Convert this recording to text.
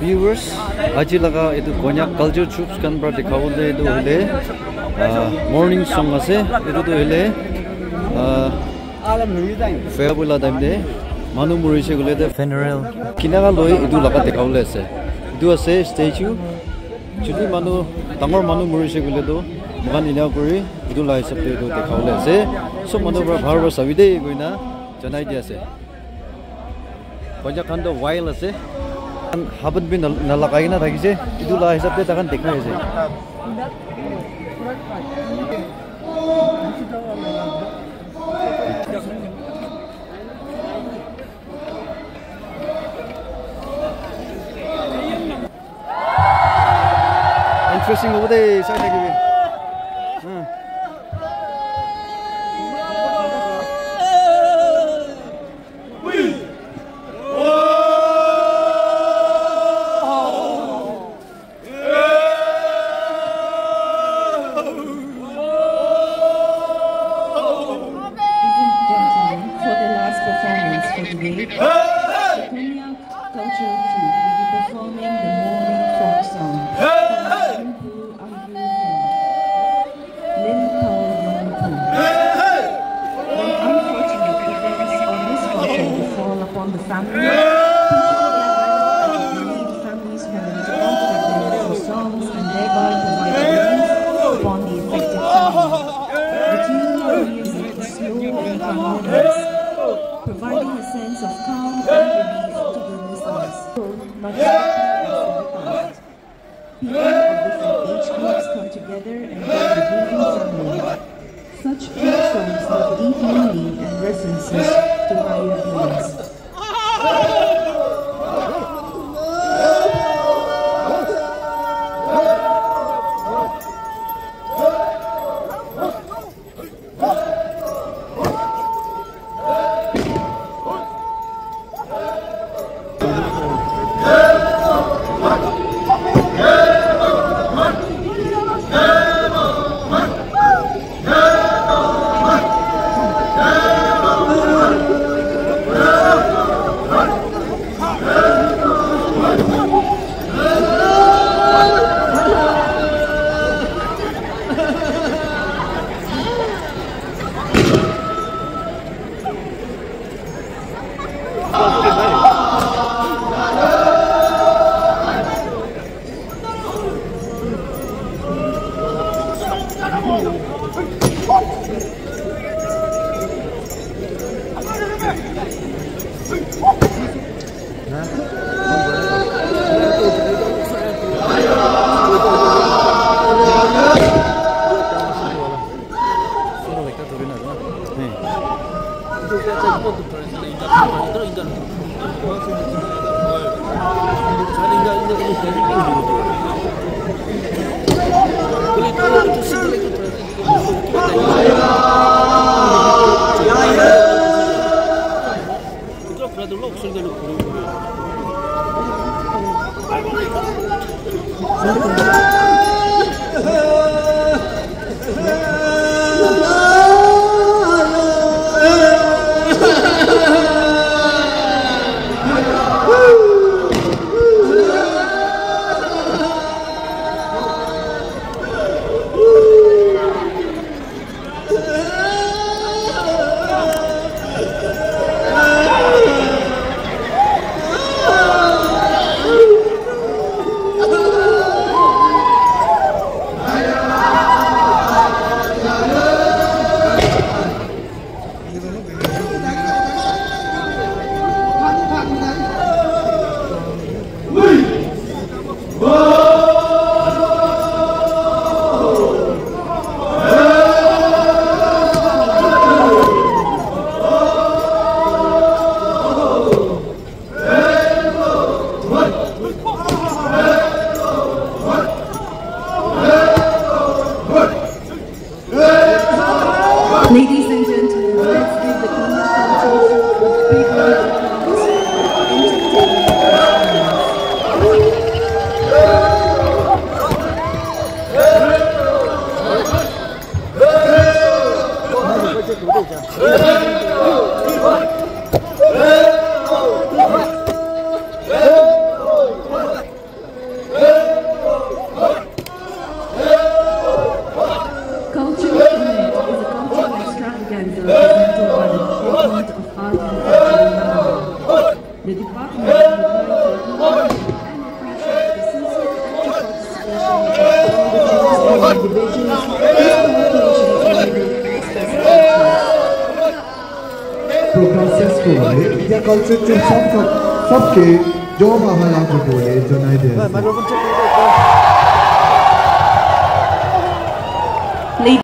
Viewers, aji laga itu Konyak culture troops kan pra dikhawole itu hile morning song ase itu to hile farewell time de manu murise gole de funeral kinaga loi itu laga dikhawole ase itu ase statue chudi manu tangor manu murise gole to mugan ina kori itu la hisab de itu dikhawole ase so manu pra bhar sabide goina janai di ase Konyak kan do wild ase habit bin nalakai na thaki se itu la hisab te takan dekna ase interesting over there sai thaki providing a sense of calm and relief to the listeners. Not people of different age groups come together and join the grieving family. Such folk songs have deep meaning and references to higher beings. The Department of Agriculture and appreciates the sincere active participation of individuals progress या culture के सबके जो महारा को बोले जो नहीं दे Lead.